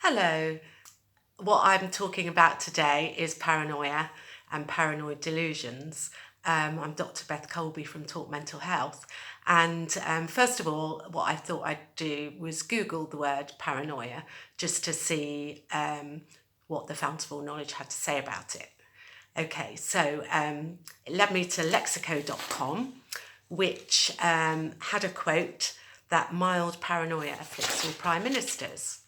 Hello. What I'm talking about today is paranoia and paranoid delusions. I'm Dr. Beth Colby from Talk Mental Health. And first of all, what I thought I'd do was Google the word paranoia just to see what the Fount of All Knowledge had to say about it. Okay, so it led me to lexico.com, which had a quote that mild paranoia afflicts all prime ministers.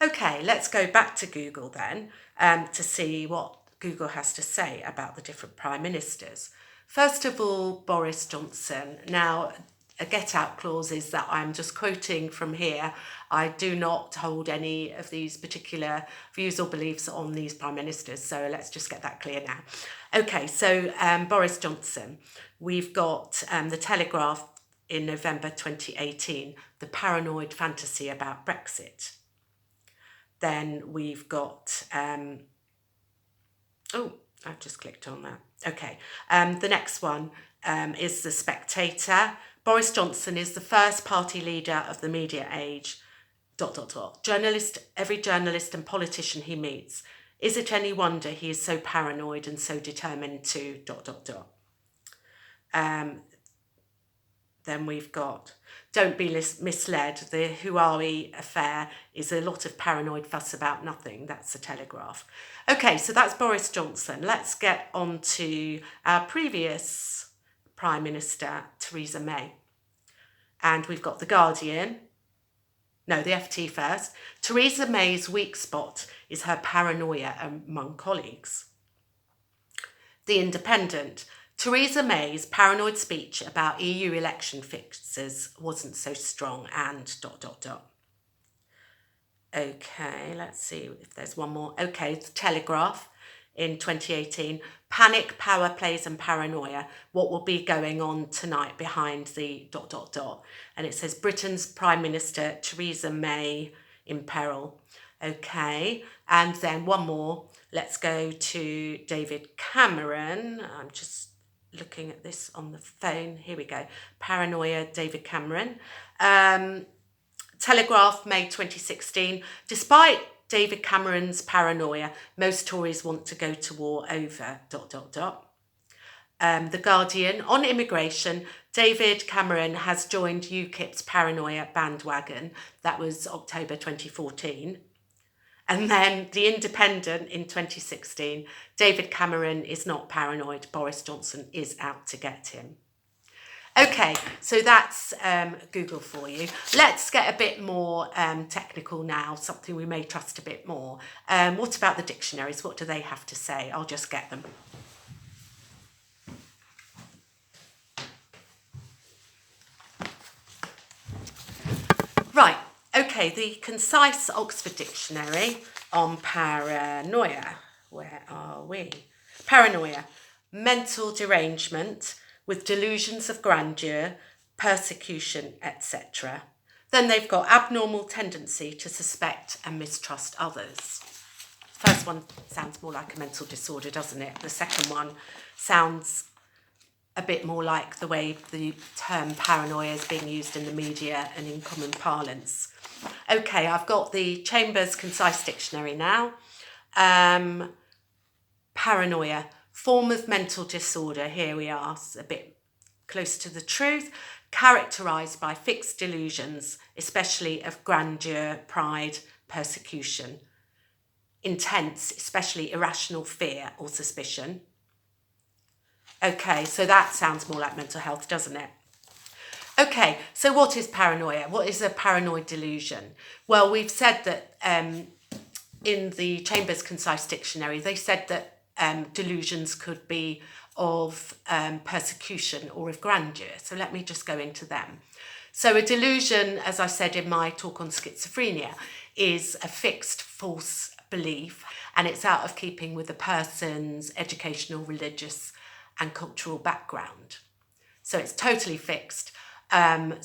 Okay, let's go back to Google then to see what Google has to say about the different prime ministers. First of all, Boris Johnson. Now, a get out clause is that I'm just quoting from here. I do not hold any of these particular views or beliefs on these prime ministers, so let's just get that clear now. Okay, so Boris Johnson. We've got the Telegraph in November 2018, the paranoid fantasy about Brexit. Then we've got, I've just clicked on that. Okay, the next one is The Spectator. Boris Johnson is the first party leader of the media age, ... Every journalist and politician he meets. Is it any wonder he is so paranoid and so determined to ... Then we've got, don't be misled, the Who Are We affair is a lot of paranoid fuss about nothing. That's the Telegraph. Okay, so that's Boris Johnson. Let's get on to our previous Prime Minister, Theresa May. And we've got The Guardian. No, the FT first. Theresa May's weak spot is her paranoia among colleagues. The Independent. Theresa May's paranoid speech about EU election fixes wasn't so strong and ... Okay, let's see if there's one more. Okay, The Telegraph in 2018. Panic, power plays and paranoia. What will be going on tonight behind the ... And it says Britain's Prime Minister Theresa May in peril. Okay, and then one more. Let's go to David Cameron. I'm just looking at this on the phone. Here we go. Paranoia, David Cameron. Telegraph, May 2016. Despite David Cameron's paranoia, most Tories want to go to war over ... The Guardian, on immigration, David Cameron has joined UKIP's paranoia bandwagon. That was October 2014. And then The Independent in 2016, David Cameron is not paranoid, Boris Johnson is out to get him. Okay, so that's Google for you. Let's get a bit more technical now, something we may trust a bit more. What about the dictionaries? What do they have to say? I'll just get them. Right, okay, the concise Oxford Dictionary on paranoia. Where are we? Paranoia, mental derangement with delusions of grandeur, persecution, etc. Then they've got abnormal tendency to suspect and mistrust others. First one sounds more like a mental disorder, doesn't it? The second one sounds a bit more like the way the term paranoia is being used in the media and in common parlance. Okay, I've got the Chambers Concise Dictionary now. Paranoia, form of mental disorder. Here we are, a bit close to the truth. Characterised by fixed delusions, especially of grandeur, pride, persecution. Intense, especially irrational fear or suspicion. Okay, so that sounds more like mental health, doesn't it? Okay, so what is paranoia? What is a paranoid delusion? Well, we've said that in the Chambers Concise Dictionary, they said that delusions could be of persecution or of grandeur. So let me just go into them. So a delusion, as I said in my talk on schizophrenia, is a fixed false belief, and it's out of keeping with the person's educational, religious and cultural background. So it's totally fixed and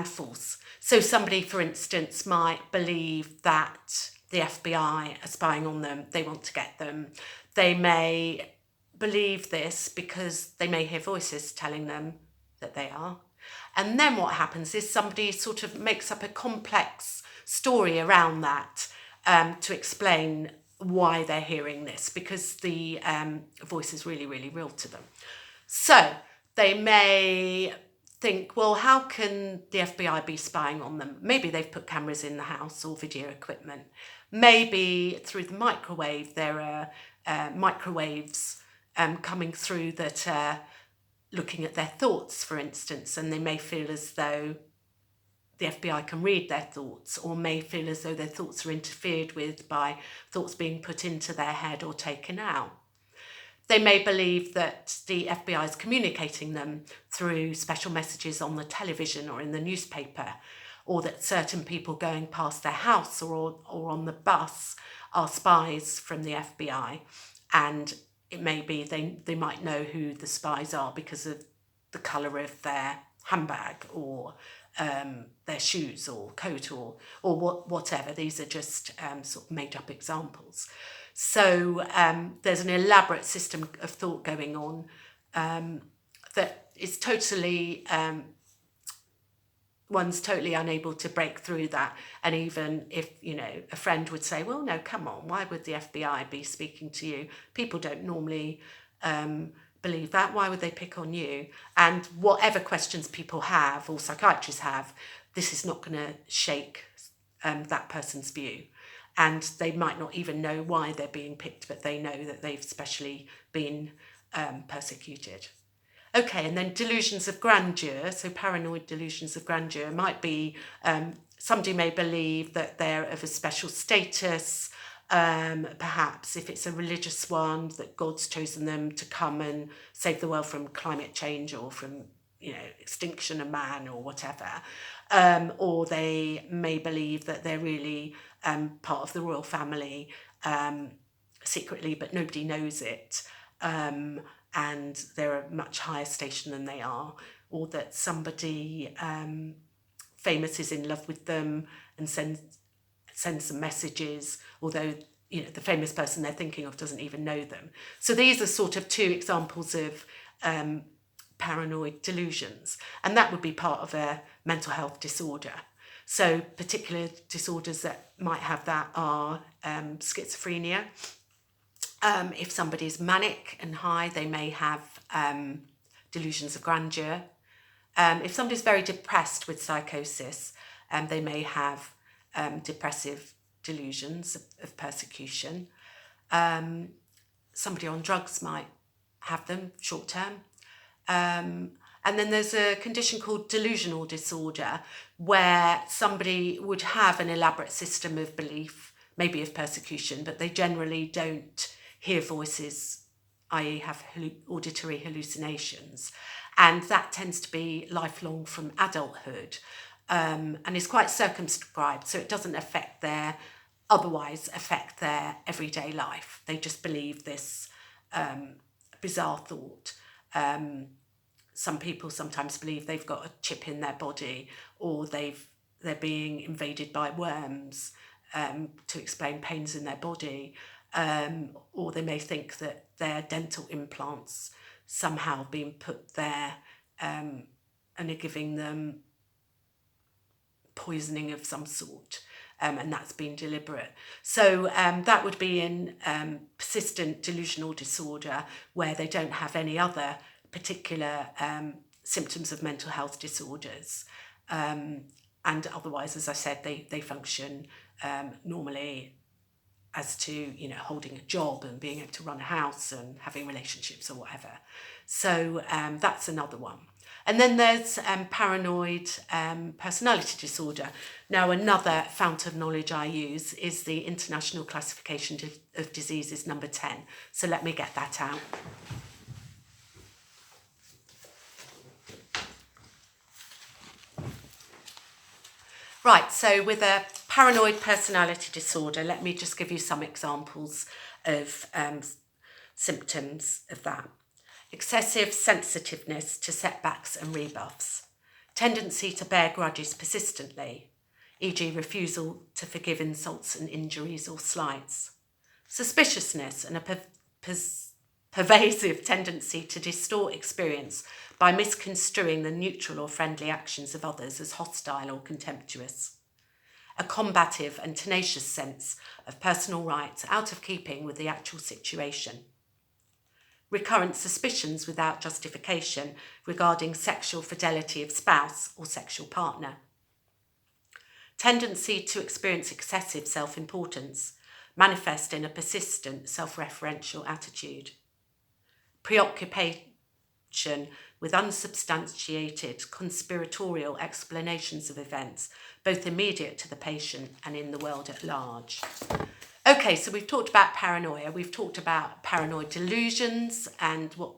false. So somebody, for instance, might believe that the FBI are spying on them, they want to get them. They may believe this because they may hear voices telling them that they are. And then what happens is somebody sort of makes up a complex story around that to explain why they're hearing this, because the voice is really, really real to them. So they may think, well, how can the FBI be spying on them? Maybe they've put cameras in the house or video equipment. Maybe through the microwave, there are microwaves coming through that are looking at their thoughts, for instance, and they may feel as though the FBI can read their thoughts, or may feel as though their thoughts are interfered with by thoughts being put into their head or taken out. They may believe that the FBI is communicating them through special messages on the television or in the newspaper, or that certain people going past their house or on the bus are spies from the FBI. And it may be they might know who the spies are because of the colour of their handbag or their shoes or coat or whatever. These are just sort of made up examples. So there's an elaborate system of thought going on that is totally, one's totally unable to break through that. And even if, a friend would say, well, no, come on, why would the FBI be speaking to you? People don't normally believe that. Why would they pick on you? And whatever questions people have or psychiatrists have, this is not going to shake that person's view. And they might not even know why they're being picked, but they know that they've especially been persecuted. Okay, and then delusions of grandeur. So paranoid delusions of grandeur might be somebody may believe that they're of a special status. Perhaps if it's a religious one, that God's chosen them to come and save the world from climate change or from extinction of man or whatever. Or they may believe that they're really part of the royal family secretly, but nobody knows it. And they're a much higher station than they are. Or that somebody famous is in love with them and sends them messages, although the famous person they're thinking of doesn't even know them. So these are sort of two examples of paranoid delusions, and that would be part of a mental health disorder. So particular disorders that might have that are schizophrenia. If somebody's manic and high, they may have delusions of grandeur. If somebody's very depressed with psychosis, they may have depressive delusions of persecution. Somebody on drugs might have them short term. And then there's a condition called delusional disorder, where somebody would have an elaborate system of belief, maybe of persecution, but they generally don't hear voices, i.e. have auditory hallucinations. And that tends to be lifelong from adulthood, and is quite circumscribed, so it doesn't otherwise affect their everyday life. They just believe this bizarre thought. Some people sometimes believe they've got a chip in their body, or they're being invaded by worms to explain pains in their body, or they may think that their dental implants somehow being put there and are giving them poisoning of some sort, and that's been deliberate. So that would be in persistent delusional disorder, where they don't have any other particular symptoms of mental health disorders, and otherwise, as I said, they function normally as to holding a job and being able to run a house and having relationships or whatever. So that's another one. And then there's paranoid personality disorder. Now, another fount of knowledge I use is the International Classification of Diseases number 10. So let me get that out. Right, so with a paranoid personality disorder, let me just give you some examples of symptoms of that. Excessive sensitiveness to setbacks and rebuffs. Tendency to bear grudges persistently, e.g. refusal to forgive insults and injuries or slights. Suspiciousness and a pervasive tendency to distort experience by misconstruing the neutral or friendly actions of others as hostile or contemptuous. a combative and tenacious sense of personal rights out of keeping with the actual situation. Recurrent suspicions without justification regarding sexual fidelity of spouse or sexual partner. Tendency to experience excessive self-importance, manifest in a persistent self-referential attitude. Preoccupation with unsubstantiated conspiratorial explanations of events, both immediate to the patient and in the world at large. Okay, so we've talked about paranoia, we've talked about paranoid delusions and what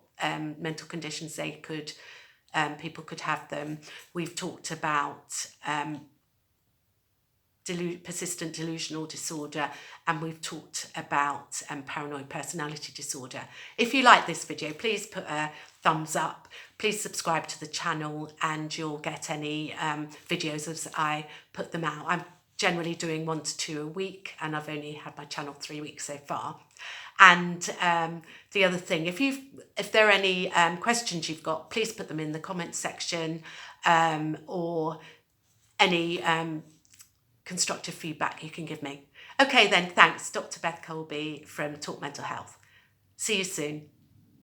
mental conditions they could, people could have them. We've talked about persistent delusional disorder, and we've talked about paranoid personality disorder. If you like this video, please put a thumbs up, please subscribe to the channel, and you'll get any videos as I put them out. I'm generally doing 1 to 2 a week, and I've only had my channel 3 weeks so far. And the other thing, if there are any questions you've got, please put them in the comments section, or any constructive feedback you can give me. Okay then, thanks. Dr. Beth Colby from Talk Mental Health. See you soon.